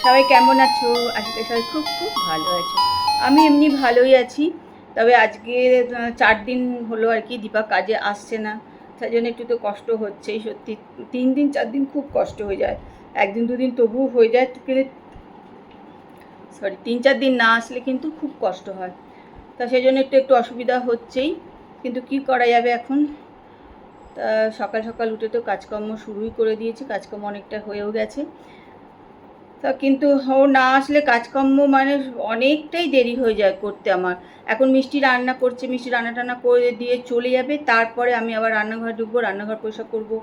সবাই কেমন আছো? আশা করি সবাই খুব খুব ভালো আছো। আমি এমনি ভালোই আছি। তবে আজকে 4 দিন হলো আর কি দীপা কাজে আসছে না। তাই জন্য একটু তো কষ্ট হচ্ছেই সত্যি। 3 দিন 4 দিন খুব কষ্ট হয়ে যায়। 1 দিন 2 দিন তবুও হয়ে যায়, কিন্তু 3-4 দিন না আসলে কিন্তু খুব কষ্ট হয়। তা সেই জন্য একটু একটু অসুবিধা হচ্ছেই, কিন্তু কি করা যাবে এখন। তা সকাল সকাল উঠে তো কাজকর্ম শুরুই করে দিয়েছি, কাজকর্ম অনেকটা হয়েও গেছে। তা কিন্তু ও না আসলে কাজকর্ম মানে অনেকটাই দেরি হয়ে যায় করতে আমার। এখন মিষ্টি রান্না করছে, মিষ্টি রান্না টান্না করে দিয়ে চলে যাবে, তারপরে আমি আবার রান্নাঘরে ঢুকবো, রান্নাঘর পরিষ্কার করবো,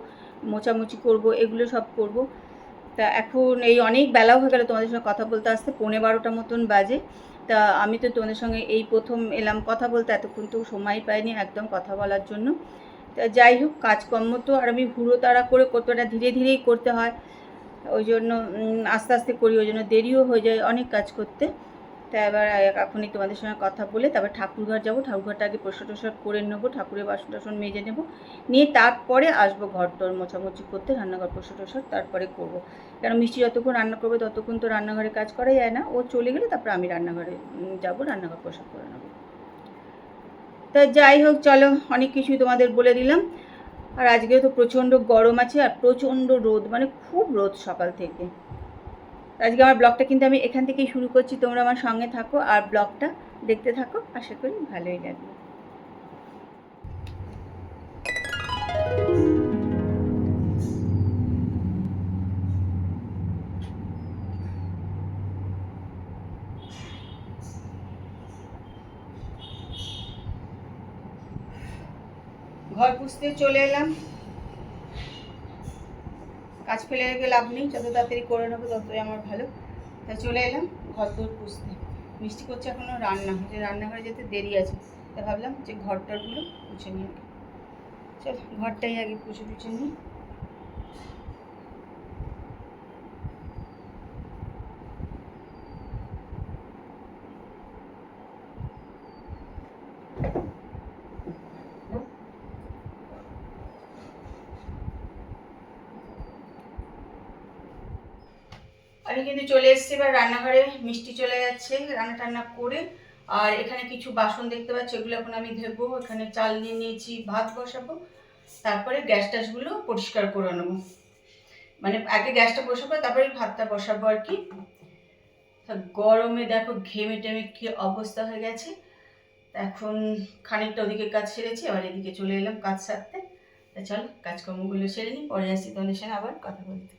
মোছামুছি করবো, এগুলো সব করব। তা এখন এই অনেক বেলাও হয়ে গেল তোমাদের সঙ্গে কথা বলতে আসতে, 11:30 মতন বাজে। তা আমি তো তোমাদের সঙ্গে এই প্রথম এলাম কথা বলতে, এতক্ষণ তো সময় পাইনি একদম কথা বলার জন্য। তা যাই হোক, কাজকর্ম তো আর আমি হুড়োতাড়া করে করতে পারি না, ধীরে ধীরেই করতে হয়। ওই জন্য আস্তে আস্তে করি, ওই জন্য দেরিও হয়ে যায় অনেক কাজ করতে। তা এবার এখনই তোমাদের সঙ্গে কথা বলে তারপর ঠাকুরঘর যাবো, ঠাকুরঘরটা আগে প্রসাদ টসাদ করে নেবো, ঠাকুরের বাসন টাসন মেজে নেবো, নিয়ে তারপরে আসবো ঘর টর মোছামুছি করতে, রান্নাঘর প্রসাদ টসাদ তারপরে করবো। কারণ মিষ্টি যতক্ষণ রান্না করবে ততক্ষণ তো রান্নাঘরে কাজ করা যায় না, ও চলে গেলে তারপর আমি রান্নাঘরে যাবো, রান্নাঘর প্রসাদ করে নেবো। তা যাই হোক, চলো, অনেক কিছুই তোমাদের বলে দিলাম। আর আজকেও তো প্রচণ্ড গরম আছে আর প্রচণ্ড রোদ, মানে খুব রোদ সকাল থেকে। আজকে আমার ব্লগটা কিন্তু আমি এখান থেকেই শুরু করছি, তোমরা আমার সঙ্গে থাকো আর ব্লগটা দেখতে থাকো, আশা করি ভালোই লাগবে। ঘর পুষতে চলে এলাম, কাজ ফেলে রেখে লাভ নেই, যত তাড়াতাড়ি করে নেবো ততই আমার ভালো। তাই চলে এলাম ঘর দৌড় পুষতে। মিষ্টি করছে এখনও রান্না, যে রান্নাঘরে যেতে দেরি আছে, তাই ভাবলাম যে ঘর টরগুলো পুছে নিই। চল ঘরটাই আগে পুছে টুছে নিই। আমি কিন্তু চলে এসেছি এবার রান্নাঘরে, মিষ্টি চলে যাচ্ছে রান্না টান্না করে। আর এখানে কিছু বাসন দেখতে পাচ্ছি, এগুলো এখন আমি ধেবো। এখানে চাল নিয়ে নিয়েছি, ভাত বসাবো, তারপরে গ্যাস ট্যাসগুলো পরিষ্কার করে নেবো। মানে আগে গ্যাসটা পরিষ্কার করে তারপরে ভাতটা বসাবো আর কি। গরমে দেখো ঘেমে টেমে কি অবস্থা হয়ে গেছে। এখন খানিকটা ওদিকে কাজ সেরেছি, আবার এদিকে চলে এলাম কাজ সারতে। তা চলো কাজকর্মগুলো সেরে নিই, পরে আসছি তোমাদের সঙ্গে আবার কথা বলতে।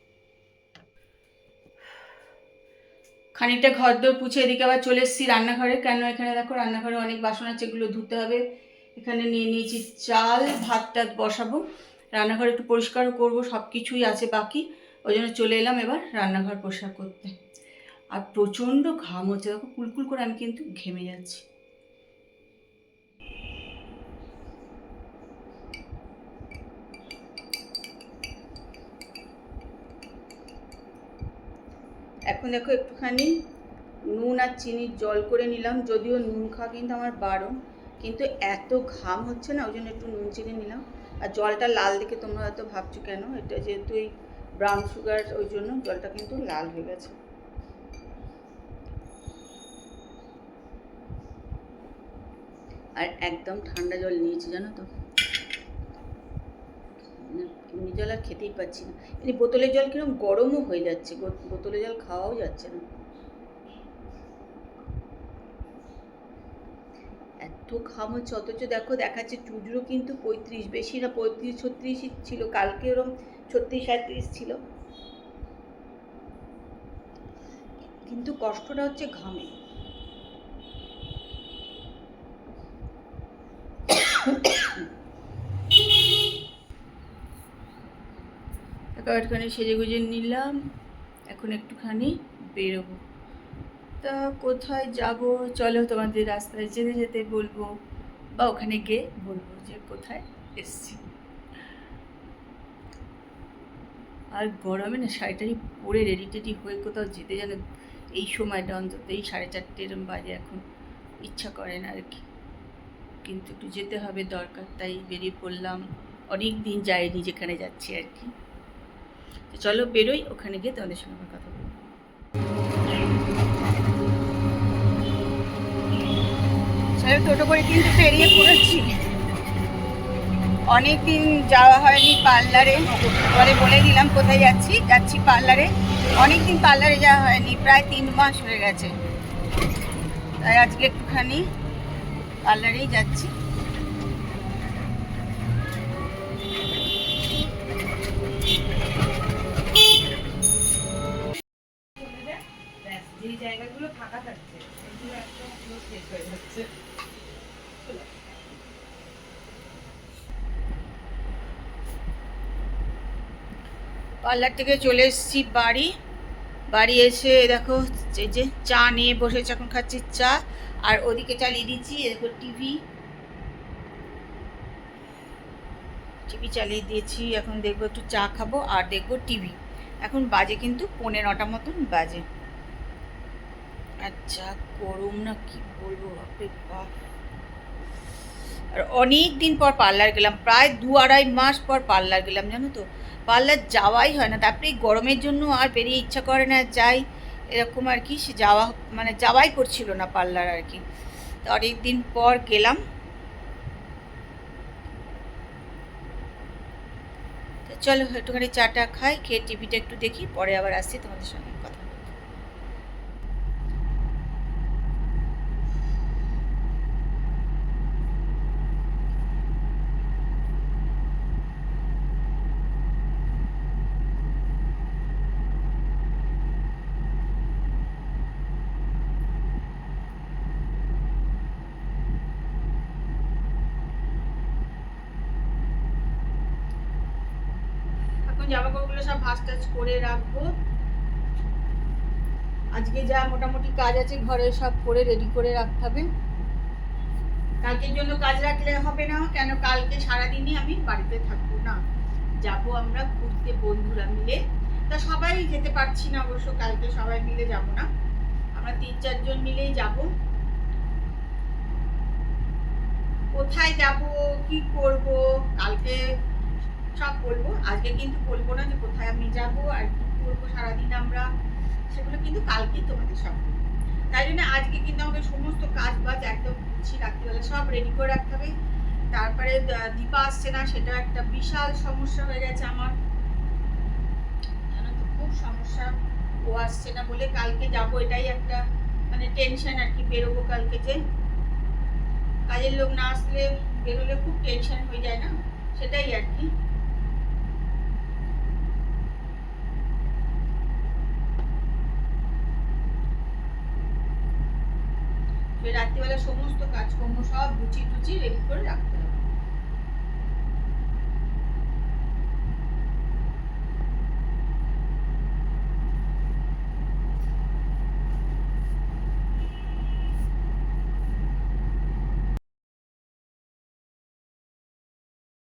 খানিকটা ঘর দোর পুছে এদিকে আবার চলে এসেছি রান্নাঘরে। কেন এখানে দেখো রান্নাঘরে অনেক বাসন আছে, এগুলো ধুতে হবে। এখানে নিয়ে নিয়েছি চাল, ভাত টাত বসাবো, রান্নাঘর একটু পরিষ্কারও করবো, সব কিছুই আছে বাকি। ওই জন্য চলে এলাম এবার রান্নাঘর পরিষ্কার করতে। আর প্রচণ্ড ঘাম হচ্ছে, দেখো কুলকুল করে আমি কিন্তু ঘেমে যাচ্ছি। এখন দেখো একটুখানি নুন আর চিনির জল করে নিলাম, যদিও নুন খাওয়া কিন্তু আমার বারণ, কিন্তু এত ঘাম হচ্ছে না ওই জন্য একটু নুন চিনি নিলাম। আর জলটা লাল দেখে তোমরা হয়তো ভাবছো কেন, এটা যেহেতু এই ব্রাউন সুগার, ওই জন্য জলটা কিন্তু লাল হয়ে গেছে। আর একদম ঠান্ডা জল নিয়েছি জানো তো, এমনি জল আর খেতেই পাচ্ছি না। এই বোতলের জল কিরকম গরমও হয়ে যাচ্ছে, বোতলের জল খাওয়াও যাচ্ছে না, এত ঘাম হচ্ছে। অথচ দেখো দেখাচ্ছে চুজরো কিন্তু 35, বেশি না, 35-36 ছিল, কালকে ওরম 36-37 ছিল। কিন্তু কষ্টটা হচ্ছে ঘামে। একটুখানি সেজে গুজে নিলাম, এখন একটুখানি বেরোবো। তা কোথায় যাব চলো তোমাদের রাস্তায় যেতে যেতে বলবো, বা ওখানে গিয়ে বলবো যে কোথায় এসছি। আর গরমে না শাড়িটারি পরে রেডি টেডি হয়ে কোথাও যেতে যেন এই সময়টা, অন্তত এই 4:30 এরম বাজে এখন, ইচ্ছা করে না আর কি, কিন্তু একটু যেতে হবে দরকার, তাই বেরিয়ে পড়লাম। অনেক দিন যাইনি যেখানে যাচ্ছি আর কি। চলো বেরোই, ওখানে গিয়ে তোমাদের সঙ্গে কথা বলবো। টোটো করে কিন্তু বেরিয়ে পড়েছি। অনেক দিন যাওয়া হয়নি পার্লারে, পরে বলে দিলাম কোথায় যাচ্ছি। যাচ্ছি পার্লারে। অনেক দিন পার্লারে যাওয়া হয়নি, প্রায় 3 মাস হয়ে গেছে। তাই আজকে একটুখানি পার্লারেই যাচ্ছি। যে জায়গাগুলো ফাঁকা থাকছে সেগুলো একদম পুরো শেষ হয়ে যাচ্ছে। পার্লার থেকে চলে এসেছি বাড়ি। বাড়ি এসে দেখো যে যে চা নিয়ে বসেছে, এখন খাচ্ছি চা। আর ওদিকে চালিয়ে দিচ্ছি দেখো টিভি চালিয়ে দিয়েছি। এখন দেখবো একটু চা খাবো আর দেখবো টিভি। এখন বাজে কিন্তু 9:15 মতন বাজে। আচ্ছা গরম না কি বলবো, বাপরে বাপ। আর অনেক দিন পর পার্লার গেলাম, প্রায় 2-2.5 মাস পর পার্লার গেলাম, জানো তো। পার্লার যাওয়াই হয় না, তারপরে এই গরমের জন্য আর বেরিয়ে ইচ্ছা করে না, যাই এরকম আর কি। সে যাওয়া মানে যাওয়াই করছিল না পার্লার আর কি। তো অনেক দিন পর গেলাম। তো চলো একটুখানি চাটা খাই, খেয়ে টিভিটা একটু দেখি, পরে আবার আসছি তোমাদের সঙ্গে কথা। জামা কাপড়গুলো সব ভাঁজ টাজ করে রাখবো। আজকে যা মোটামুটি কাজ আছে ঘরে সব করে রেডি করে রাখতে হবে। কালকের জন্য কাজ রাখলে হবে না, কেন কালকে সারাদিনই আমি বাড়িতে থাকবো না। যাব আমরা ঘুরতে বন্ধুরা মিলে। তা সবাই যেতে পারছি না অবশ্য, কালকে সবাই মিলে যাব না, আমরা 3-4 জন মিলেই যাব। কোথায় যাব কি করব কালকে সব বলবো। আজকে কিন্তু বলবো না যে কোথায় আমি যাব আর কি করবো সারাদিন আমরা, সেগুলো কিন্তু কালকেই তোমাদের সব। তাই জন্য আজকে কিন্তু আমাকে সমস্ত কাজ বাজ একদম গুছিয়ে রাত্রিবেলা সব রেডি করে রাখতে হবে। তারপরে দীপা আসছে না, সেটা একটা বিশাল সমস্যা হয়ে গেছে আমার, জানো তো, খুব সমস্যা। ও আসছে না বলে কালকে যাব, এটাই একটা মানে টেনশন আর কি। বেরোবো কালকে, যে কাজের লোক না আসলে বেরোলে খুব টেনশন হয়ে যায় না, সেটাই আর কি। রাত্রিবেলা সমস্ত কাজকর্ম সব গুছিয়ে টুচিয়ে রেডি করে রাখতে হবে।